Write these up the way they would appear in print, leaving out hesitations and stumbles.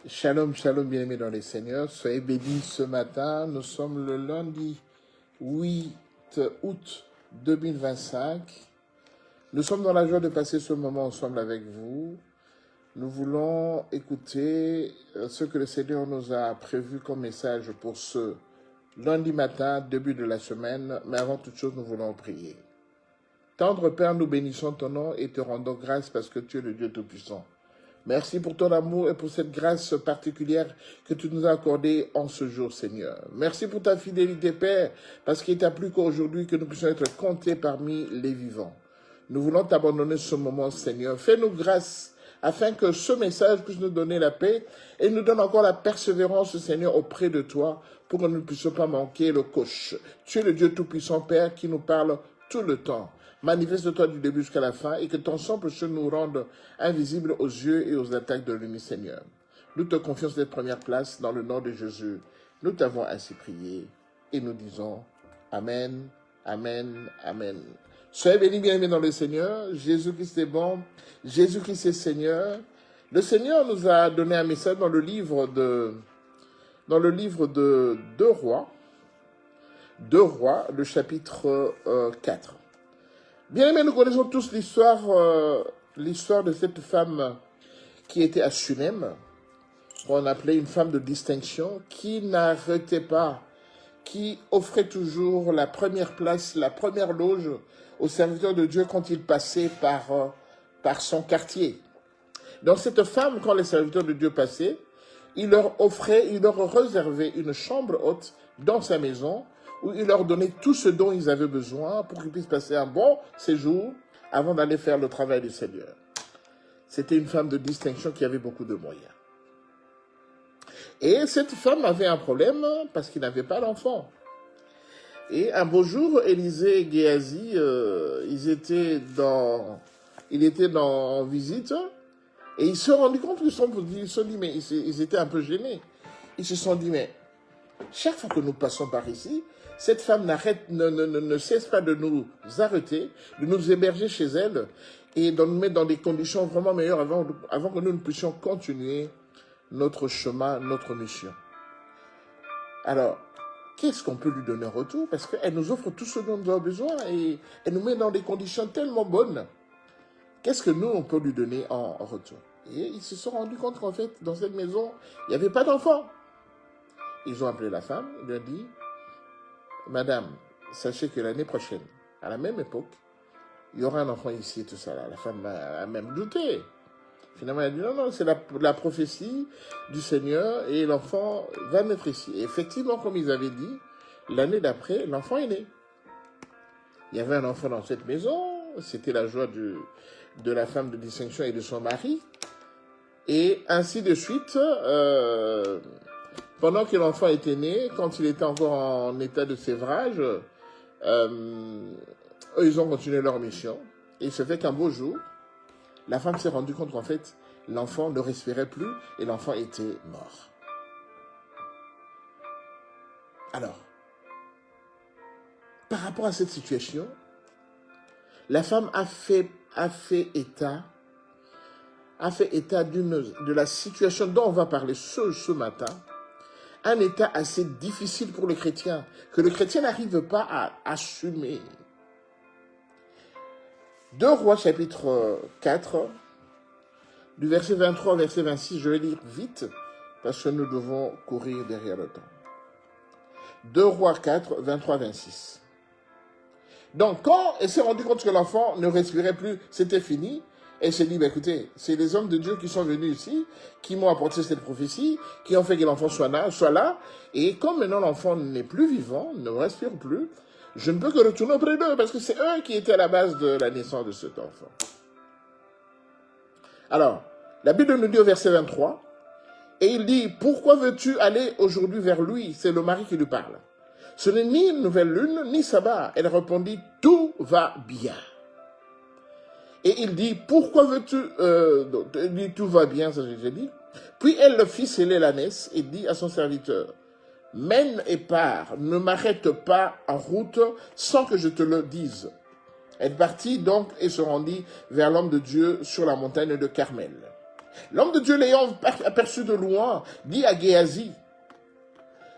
Shalom, shalom, bien-aimés dans les Seigneurs. Soyez bénis ce matin. Nous sommes le lundi 8 août 2025. Nous sommes dans la joie de passer ce moment ensemble avec vous. Nous voulons écouter ce que le Seigneur nous a prévu comme message pour ce lundi matin, début de la semaine. Mais avant toute chose, nous voulons prier. Tendre Père, nous bénissons ton nom et te rendons grâce parce que tu es le Dieu Tout-Puissant. Merci pour ton amour et pour cette grâce particulière que tu nous as accordée en ce jour, Seigneur. Merci pour ta fidélité, Père, parce qu'il t'a plu qu'aujourd'hui que nous puissions être comptés parmi les vivants. Nous voulons t'abandonner ce moment, Seigneur. Fais-nous grâce afin que ce message puisse nous donner la paix et nous donne encore la persévérance, Seigneur, auprès de toi pour que nous ne puissions pas manquer le coche. Tu es le Dieu Tout-Puissant, Père, qui nous parle tout le temps. Manifeste-toi du début jusqu'à la fin et que ton sang puisse nous rendre invisibles aux yeux et aux attaques de l'ennemi, Seigneur. Nous te confions cette première place dans le nom de Jésus. Nous t'avons ainsi prié et nous disons Amen, Amen, Amen. Soyez bénis, bien-aimés dans le Seigneur. Jésus-Christ est bon, Jésus-Christ est Seigneur. Le Seigneur nous a donné un message dans le livre de 2 Rois, le chapitre 4. Bien aimé, nous connaissons tous l'histoire de cette femme qui était à Sunem, qu'on appelait une femme de distinction, qui n'arrêtait pas, qui offrait toujours la première place, la première loge aux serviteurs de Dieu quand ils passaient par son quartier. Donc cette femme, quand les serviteurs de Dieu passaient, il leur réservait une chambre haute dans sa maison, où il leur donnait tout ce dont ils avaient besoin pour qu'ils puissent passer un bon séjour avant d'aller faire le travail du Seigneur. C'était une femme de distinction qui avait beaucoup de moyens. Et cette femme avait un problème parce qu'il n'avait pas d'enfant. Et un beau jour, Élisée et Géasi, ils étaient en visite et ils se sont rendus compte ils étaient un peu gênés. Ils se sont dit, mais chaque fois que nous passons par ici, cette femme ne cesse pas de nous arrêter, de nous héberger chez elle et de nous mettre dans des conditions vraiment meilleures avant que nous ne puissions continuer notre chemin, notre mission. Alors, qu'est-ce qu'on peut lui donner en retour? Parce qu'elle nous offre tout ce dont nous avons besoin et elle nous met dans des conditions tellement bonnes. Qu'est-ce que nous, on peut lui donner en retour? Et ils se sont rendus compte qu'en fait, dans cette maison, il n'y avait pas d'enfant. Ils ont appelé la femme, ils lui ont dit, Madame, sachez que l'année prochaine, à la même époque, il y aura un enfant ici et tout ça. Là. La femme a même douté. Finalement, elle a dit, non, c'est la prophétie du Seigneur et l'enfant va naître ici. Et effectivement, comme ils avaient dit, l'année d'après, l'enfant est né. Il y avait un enfant dans cette maison, c'était la joie de la femme de distinction et de son mari. Et ainsi de suite, pendant que l'enfant était né, quand il était encore en état de sévrage, eux, ils ont continué leur mission. Et il se fait qu'un beau jour, la femme s'est rendue compte qu'en fait, l'enfant ne respirait plus et l'enfant était mort. Alors, par rapport à cette situation, la femme a fait état de la situation dont on va parler ce matin, un état assez difficile pour le chrétien, que le chrétien n'arrive pas à assumer. 2 Rois chapitre 4, du verset 23 au verset 26, je vais lire vite, parce que nous devons courir derrière le temps. 2 Rois 4, 23, 26. Donc, quand elle s'est rendue compte que l'enfant ne respirait plus, c'était fini, elle s'est dit, écoutez, c'est les hommes de Dieu qui sont venus ici, qui m'ont apporté cette prophétie, qui ont fait que l'enfant soit là, et comme maintenant l'enfant n'est plus vivant, ne respire plus, je ne peux que retourner auprès d'eux, parce que c'est eux qui étaient à la base de la naissance de cet enfant. Alors, la Bible nous dit au verset 23, et il dit, pourquoi veux-tu aller aujourd'hui vers lui? C'est le mari qui lui parle. Ce n'est ni une nouvelle lune, ni sabbat. Elle répondit, tout va bien. Et il dit, pourquoi veux-tu... il dit, tout va bien, ça j'ai dit. Puis elle le fit sceller l'ânesse et dit à son serviteur, mène et pars, ne m'arrête pas en route sans que je te le dise. Elle partit donc et se rendit vers l'homme de Dieu sur la montagne de Carmel. L'homme de Dieu l'ayant aperçu de loin, dit à Géasi,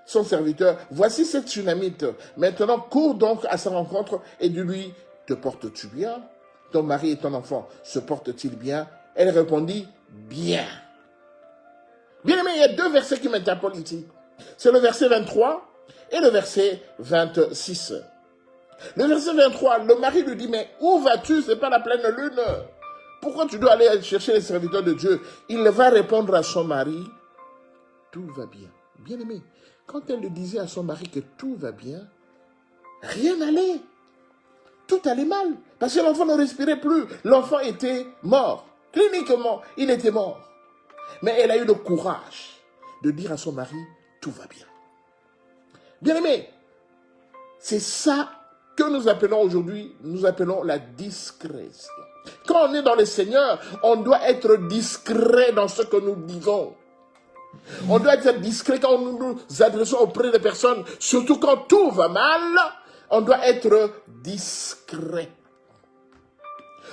son serviteur, voici cette Tsunamite. Maintenant, cours donc à sa rencontre et dis-lui, te portes-tu bien? Ton mari et ton enfant se portent-ils bien? Elle répondit, bien. Bien aimé, il y a deux versets qui m'interpellent ici. C'est le verset 23 et le verset 26. Le verset 23, le mari lui dit, mais où vas-tu? C'est pas la pleine lune. Pourquoi tu dois aller chercher les serviteurs de Dieu? Il va répondre à son mari, tout va bien. Bien aimé, quand elle le disait à son mari que tout va bien, rien n'allait. Tout allait mal. Parce que l'enfant ne respirait plus. L'enfant était mort. Cliniquement, il était mort. Mais elle a eu le courage de dire à son mari, tout va bien. Bien aimé, c'est ça que nous appelons aujourd'hui, nous appelons la discrétion. Quand on est dans le Seigneur, on doit être discret dans ce que nous disons. On doit être discret quand nous nous adressons auprès des personnes, surtout quand tout va mal, on doit être discret.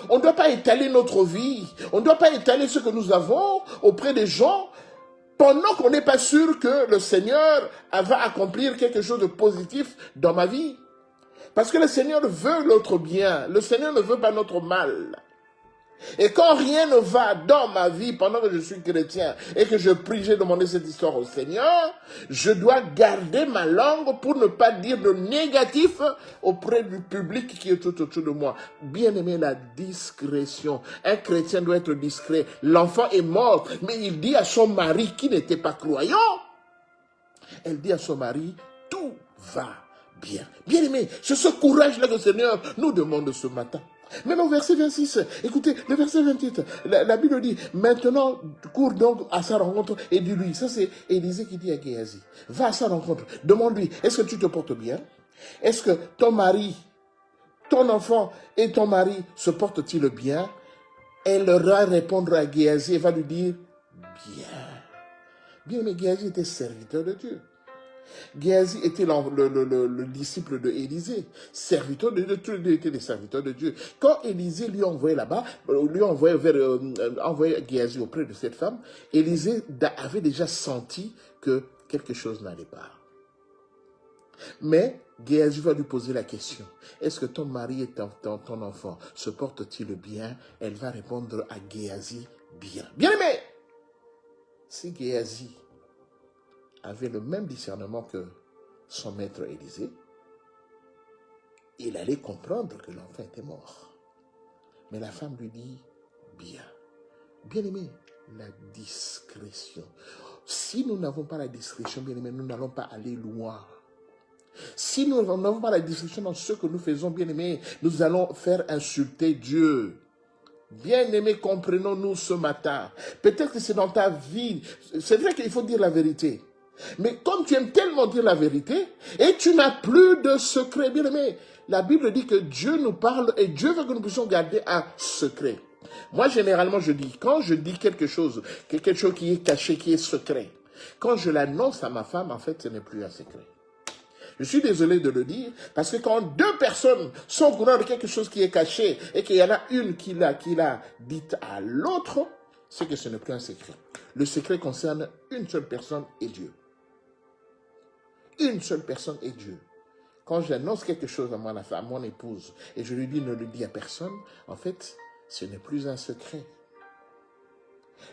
On ne doit pas étaler notre vie, on ne doit pas étaler ce que nous avons auprès des gens pendant qu'on n'est pas sûr que le Seigneur va accomplir quelque chose de positif dans ma vie. Parce que le Seigneur veut notre bien, le Seigneur ne veut pas notre mal. Et quand rien ne va dans ma vie pendant que je suis chrétien et que je prie, j'ai demandé cette histoire au Seigneur, je dois garder ma langue pour ne pas dire de négatif auprès du public qui est tout autour de moi. Bien aimé, la discrétion. Un chrétien doit être discret. L'enfant est mort, mais il dit à son mari qui n'était pas croyant, elle dit à son mari, tout va bien. Bien aimé, c'est ce courage-là que le Seigneur nous demande ce matin. Même au verset 26, écoutez, le verset 28, la Bible dit, maintenant, cours donc à sa rencontre et dis-lui, ça c'est Élisée qui dit à Géasi, va à sa rencontre, demande-lui, est-ce que tu te portes bien? Est-ce que ton mari, ton enfant et ton mari se portent-ils bien? Elle va répondre à Géasi et va lui dire, bien. Bien, mais Géasi était serviteur de Dieu. Géasi était le disciple de Élisée, serviteur de Dieu, tous les deux étaient des serviteurs de Dieu. Quand Élisée lui a envoyé là-bas, lui a envoyé Géasi auprès de cette femme, Élisée avait déjà senti que quelque chose n'allait pas. Mais Géasi va lui poser la question, est-ce que ton mari et ton enfant se portent-ils bien? Elle va répondre à Géasi, bien. Bien aimé, si Géasi avait le même discernement que son maître Élisée, il allait comprendre que l'enfant était mort. Mais la femme lui dit, bien. Bien aimé, la discrétion. Si nous n'avons pas la discrétion, bien aimé, nous n'allons pas aller loin. Si nous n'avons pas la discrétion dans ce que nous faisons, bien aimé, nous allons faire insulter Dieu. Bien aimé, comprenons-nous ce matin. Peut-être que c'est dans ta vie. C'est vrai qu'il faut dire la vérité. Mais comme tu aimes tellement dire la vérité, et tu n'as plus de secret, bien aimé, la Bible dit que Dieu nous parle et Dieu veut que nous puissions garder un secret. Moi, généralement, je dis, quand je dis quelque chose qui est caché, qui est secret, quand je l'annonce à ma femme, en fait, ce n'est plus un secret. Je suis désolé de le dire, parce que quand deux personnes sont au courant de quelque chose qui est caché, et qu'il y en a une qui l'a dit à l'autre, c'est que ce n'est plus un secret. Le secret concerne une seule personne et Dieu. Une seule personne est Dieu. Quand j'annonce quelque chose à mon épouse et je lui dis ne le dis à personne, en fait, ce n'est plus un secret.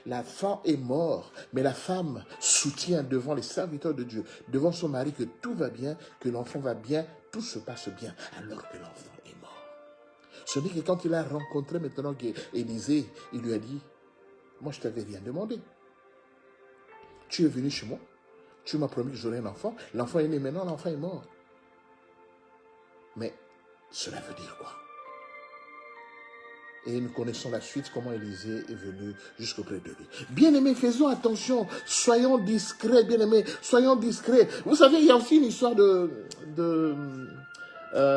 La femme est morte, mais la femme soutient devant les serviteurs de Dieu, devant son mari que tout va bien, que l'enfant va bien, tout se passe bien, alors que l'enfant est mort. Ce n'est que quand il a rencontré maintenant Élisée, il lui a dit, moi je t'avais rien demandé. Tu es venu chez moi. Tu m'as promis que j'aurais un enfant. L'enfant est né maintenant, l'enfant est mort. Mais cela veut dire quoi? Et nous connaissons la suite, comment Élisée est venu jusqu'auprès de lui. Bien-aimés, faisons attention. Soyons discrets, bien-aimés. Soyons discrets. Vous savez, il y a aussi une histoire de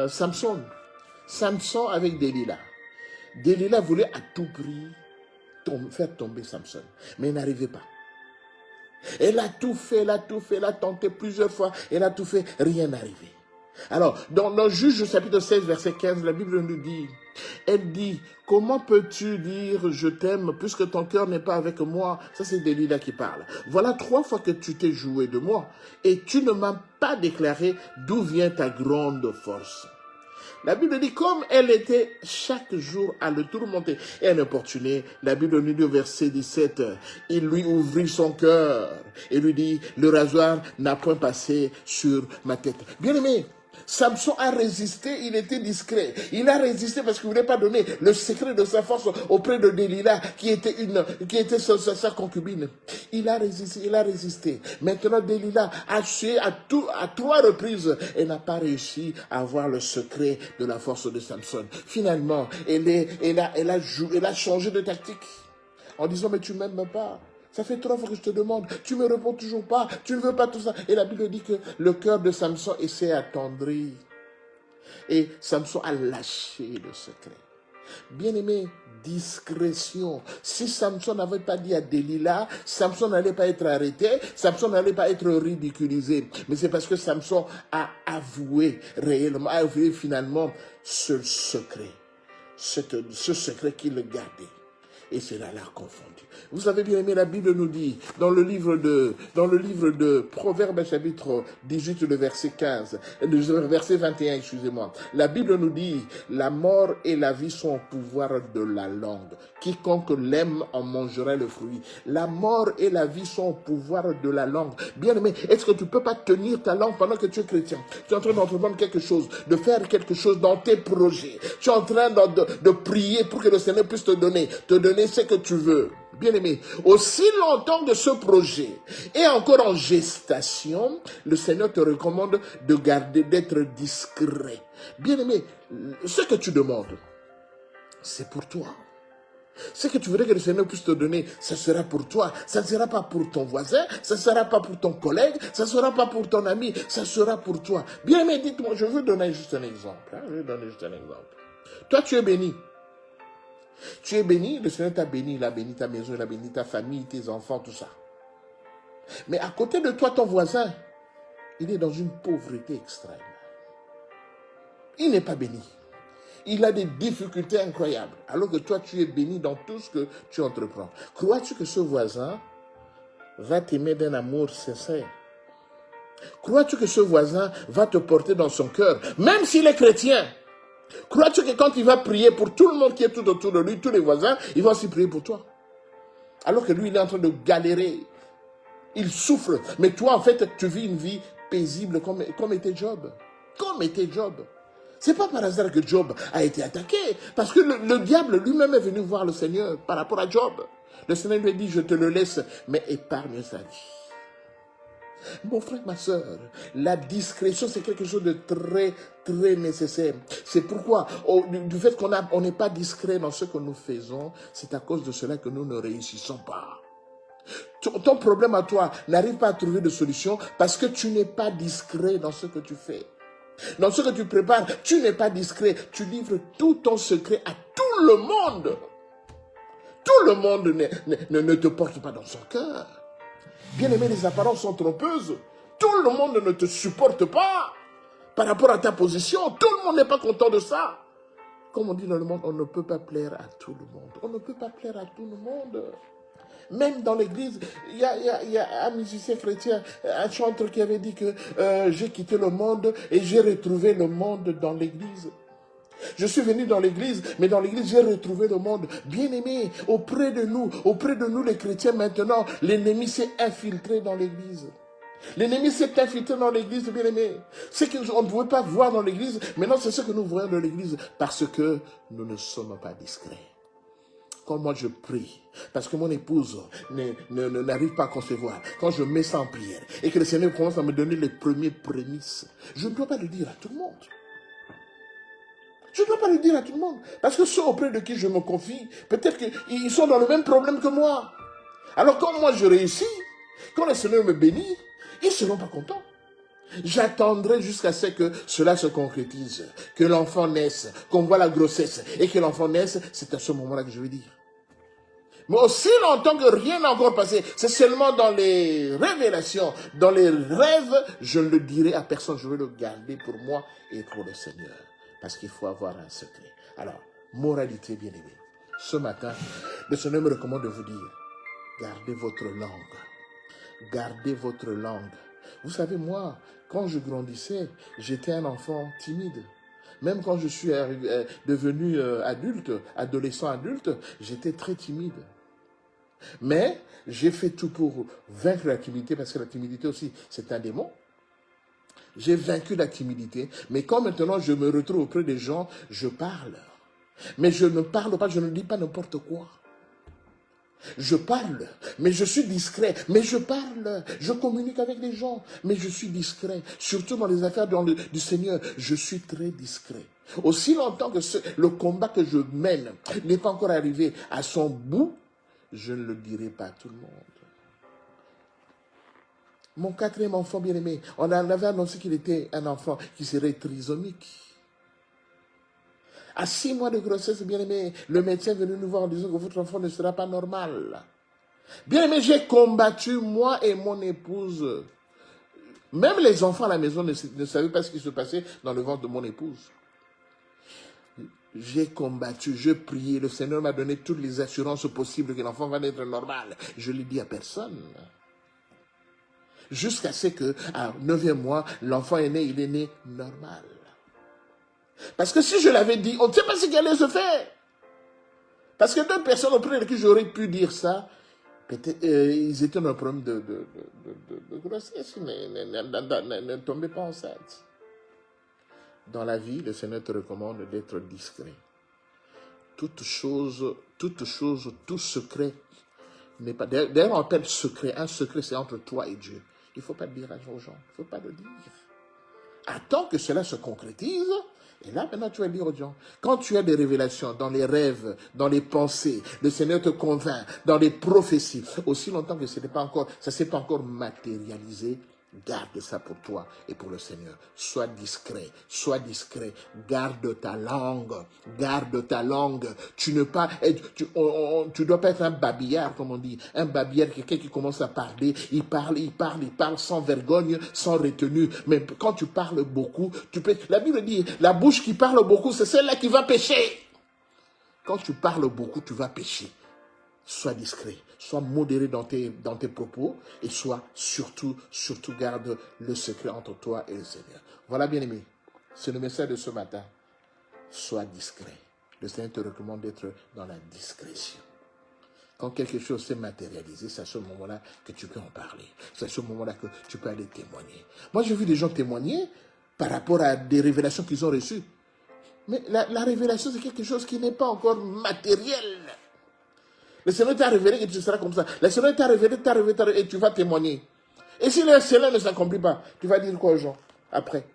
Samson. Samson avec Delilah. Delilah voulait à tout prix faire tomber Samson. Mais elle n'arrivait pas. Elle a tout fait, elle a tenté plusieurs fois, elle a tout fait, rien n'arrivait. Alors, dans Juge chapitre 16, verset 15, la Bible nous dit, elle dit, comment peux-tu dire je t'aime puisque ton cœur n'est pas avec moi? Ça c'est Delilah qui parle. Voilà 3 fois que tu t'es joué de moi et tu ne m'as pas déclaré d'où vient ta grande force. La Bible dit, comme elle était chaque jour à le tourmenter et à l'importuner, la Bible nous dit au verset 17, il lui ouvrit son cœur et lui dit, le rasoir n'a point passé sur ma tête. Bien-aimé, Samson a résisté, il était discret. Il a résisté parce qu'il ne voulait pas donner le secret de sa force auprès de Delilah, qui était sa concubine. Il a résisté. Maintenant, Delilah a tué à 3 reprises et n'a pas réussi à avoir le secret de la force de Samson. Finalement, elle a changé de tactique en disant, mais tu m'aimes pas. Ça fait 3 fois que je te demande, tu me réponds toujours pas, tu ne veux pas tout ça. Et la Bible dit que le cœur de Samson s'est attendri. Et Samson a lâché le secret. Bien-aimé, discrétion. Si Samson n'avait pas dit à Delilah, Samson n'allait pas être arrêté, Samson n'allait pas être ridiculisé. Mais c'est parce que Samson a avoué réellement, a avoué finalement ce secret. Ce secret qu'il gardait. Et cela l'a confondu. Vous avez bien aimé, la Bible nous dit, dans le livre de Proverbes, chapitre 18, le verset 15, le verset 21, excusez-moi. La Bible nous dit, la mort et la vie sont au pouvoir de la langue. Quiconque l'aime en mangerait le fruit. La mort et la vie sont au pouvoir de la langue. Bien aimé, est-ce que tu ne peux pas tenir ta langue pendant que tu es chrétien? Tu es en train d'entreprendre quelque chose, de faire quelque chose dans tes projets. Tu es en train de prier pour que le Seigneur puisse te donner ce que tu veux. Bien-aimé, aussi longtemps que ce projet est encore en gestation, le Seigneur te recommande de garder, d'être discret. Bien-aimé, ce que tu demandes, c'est pour toi. Ce que tu voudrais que le Seigneur puisse te donner, ça sera pour toi. Ça ne sera pas pour ton voisin, ça ne sera pas pour ton collègue, ça ne sera pas pour ton ami, ça sera pour toi. Bien-aimé, dites-moi, je veux donner juste un exemple. Toi, tu es béni. Tu es béni, le Seigneur t'a béni, il a béni ta maison, il a béni ta famille, tes enfants, tout ça. Mais à côté de toi, ton voisin, il est dans une pauvreté extrême. Il n'est pas béni. Il a des difficultés incroyables. Alors que toi, tu es béni dans tout ce que tu entreprends. Crois-tu que ce voisin va t'aimer d'un amour sincère? Crois-tu que ce voisin va te porter dans son cœur, même s'il est chrétien? Crois-tu que quand il va prier pour tout le monde qui est tout autour de lui, tous les voisins, il va aussi prier pour toi? Alors que lui, il est en train de galérer. Il souffre. Mais toi, en fait, tu vis une vie paisible comme était Job. Comme était Job. C'est pas par hasard que Job a été attaqué. Parce que le diable lui-même est venu voir le Seigneur par rapport à Job. Le Seigneur lui a dit, je te le laisse, mais épargne sa vie. Mon frère, ma soeur, la discrétion, c'est quelque chose de très, très nécessaire. C'est pourquoi, du fait qu'on n'est pas discret dans ce que nous faisons, c'est à cause de cela que nous ne réussissons pas. Ton problème à toi n'arrive pas à trouver de solution parce que tu n'es pas discret dans ce que tu fais. Dans ce que tu prépares, tu n'es pas discret. Tu livres tout ton secret à tout le monde. Tout le monde ne te porte pas dans son cœur. Bien-aimé, les apparences sont trompeuses. Tout le monde ne te supporte pas par rapport à ta position. Tout le monde n'est pas content de ça. Comme on dit dans le monde, on ne peut pas plaire à tout le monde. On ne peut pas plaire à tout le monde. Même dans l'église, il y a un musicien chrétien, un chanteur qui avait dit que j'ai quitté le monde et j'ai retrouvé le monde dans l'église. Je suis venu dans l'église, mais dans l'église, j'ai retrouvé le monde. Bien-aimé, auprès de nous les chrétiens maintenant, l'ennemi s'est infiltré dans l'église. L'ennemi s'est infiltré dans l'église, bien-aimé. Ce qu'on ne pouvait pas voir dans l'église, maintenant c'est ce que nous voyons dans l'église, parce que nous ne sommes pas discrets. Quand moi je prie, parce que mon épouse n'arrive pas à concevoir, quand je mets ça en prière, et que le Seigneur commence à me donner les premiers prémices, je ne dois pas le dire à tout le monde. Je ne dois pas le dire à tout le monde. Parce que ceux auprès de qui je me confie, peut-être qu'ils sont dans le même problème que moi. Alors quand moi je réussis, quand le Seigneur me bénit, ils ne seront pas contents. J'attendrai jusqu'à ce que cela se concrétise, que l'enfant naisse, qu'on voit la grossesse, et que l'enfant naisse, c'est à ce moment-là que je vais dire. Mais aussi longtemps que rien n'a encore passé, c'est seulement dans les révélations, dans les rêves, je ne le dirai à personne, je vais le garder pour moi et pour le Seigneur. Parce qu'il faut avoir un secret. Alors, moralité bien-aimée. Ce matin, le Seigneur me recommande de vous dire, gardez votre langue. Gardez votre langue. Vous savez, moi, quand je grandissais, j'étais un enfant timide. Même quand je suis devenu adulte, adolescent adulte, j'étais très timide. Mais j'ai fait tout pour vaincre la timidité, parce que la timidité aussi, c'est un démon. J'ai vaincu la timidité, mais quand maintenant je me retrouve auprès des gens, je parle. Mais je ne parle pas, je ne dis pas n'importe quoi. Je parle, mais je suis discret. Mais je parle, je communique avec les gens, mais je suis discret. Surtout dans les affaires du Seigneur, je suis très discret. Aussi longtemps que le combat que je mène n'est pas encore arrivé à son bout, je ne le dirai pas à tout le monde. Mon quatrième enfant bien-aimé, on avait annoncé qu'il était un enfant qui serait trisomique. À 6 mois de grossesse, bien-aimé, le médecin est venu nous voir en disant que votre enfant ne sera pas normal. Bien-aimé, j'ai combattu, moi et mon épouse. Même les enfants à la maison ne savaient pas ce qui se passait dans le ventre de mon épouse. J'ai combattu, je priais, le Seigneur m'a donné toutes les assurances possibles que l'enfant va naître normal. Je ne l'ai dit à personne. Jusqu'à ce que, à 9e mois, l'enfant est né, il est né normal. Parce que si je l'avais dit, on ne sait pas ce qui allait se faire. Parce que 2 personnes auprès de qui j'aurais pu dire ça, peut-être ils étaient dans un problème de grossesse, mais ne tombaient pas enceinte. Dans la vie, le Seigneur te recommande d'être discret. Toute chose, tout secret n'est pas... D'ailleurs, on appelle secret. Un secret, c'est entre toi et Dieu. Il ne faut pas le dire aux gens. Il ne faut pas le dire. Attends que cela se concrétise. Et là, maintenant, tu vas le dire aux gens. Quand tu as des révélations dans les rêves, dans les pensées, le Seigneur te convainc, dans les prophéties, aussi longtemps que ça ne s'est pas encore matérialisé, garde ça pour toi et pour le Seigneur. Sois discret, garde ta langue, Tu ne pas, tu dois pas être un babillard, comme on dit, un babillard, quelqu'un qui commence à parler, il parle sans vergogne, sans retenue. Mais quand tu parles beaucoup, la Bible dit, la bouche qui parle beaucoup, c'est celle-là qui va pécher. Quand tu parles beaucoup, tu vas pécher. Sois discret, sois modéré dans tes propos et sois surtout garde le secret entre toi et le Seigneur. Voilà, bien-aimé, c'est le message de ce matin. Sois discret. Le Seigneur te recommande d'être dans la discrétion. Quand quelque chose s'est matérialisé, c'est à ce moment-là que tu peux en parler. C'est à ce moment-là que tu peux aller témoigner. Moi, j'ai vu des gens témoigner par rapport à des révélations qu'ils ont reçues. Mais la révélation, c'est quelque chose qui n'est pas encore matériel. Le Seigneur t'a révélé que tu seras comme ça. Le Seigneur t'a révélé, et tu vas témoigner. Et si le Seigneur ne s'accomplit pas, tu vas dire quoi aux gens après?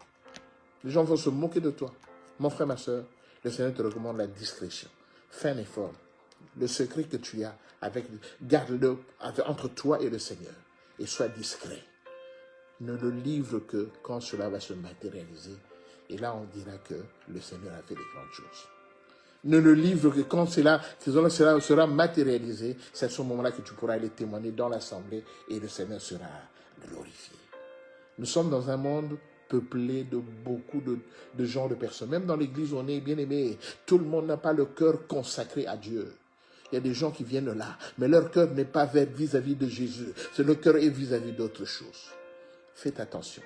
Les gens vont se moquer de toi. Mon frère, ma soeur, le Seigneur te recommande la discrétion. Fais un effort. Le secret que tu as, garde-le entre toi et le Seigneur. Et sois discret. Ne le livre que quand cela va se matérialiser. Et là, on dira que le Seigneur a fait des grandes choses. Ne le livre que quand cela sera matérialisé, c'est à ce moment-là que tu pourras aller témoigner dans l'assemblée et le Seigneur sera glorifié. Nous sommes dans un monde peuplé de beaucoup de gens, de personnes. Même dans l'église, on est bien aimé. Tout le monde n'a pas le cœur consacré à Dieu. Il y a des gens qui viennent là, mais leur cœur n'est pas vis-à-vis de Jésus. Le cœur est vis-à-vis d'autre chose. Faites attention.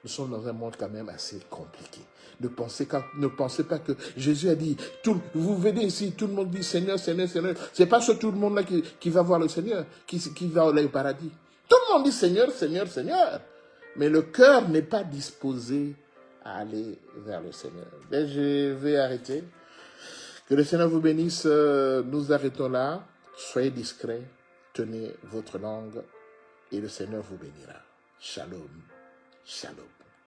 Nous sommes dans un monde quand même assez compliqué. Ne pensez pas que Jésus a dit, vous venez ici, tout le monde dit Seigneur, Seigneur, Seigneur. C'est pas tout le monde là qui va voir le Seigneur, qui va aller au paradis. Tout le monde dit Seigneur, Seigneur, Seigneur. Mais le cœur n'est pas disposé à aller vers le Seigneur. Ben, je vais arrêter. Que le Seigneur vous bénisse. Nous arrêtons là. Soyez discrets. Tenez votre langue et le Seigneur vous bénira. Shalom. Shalom.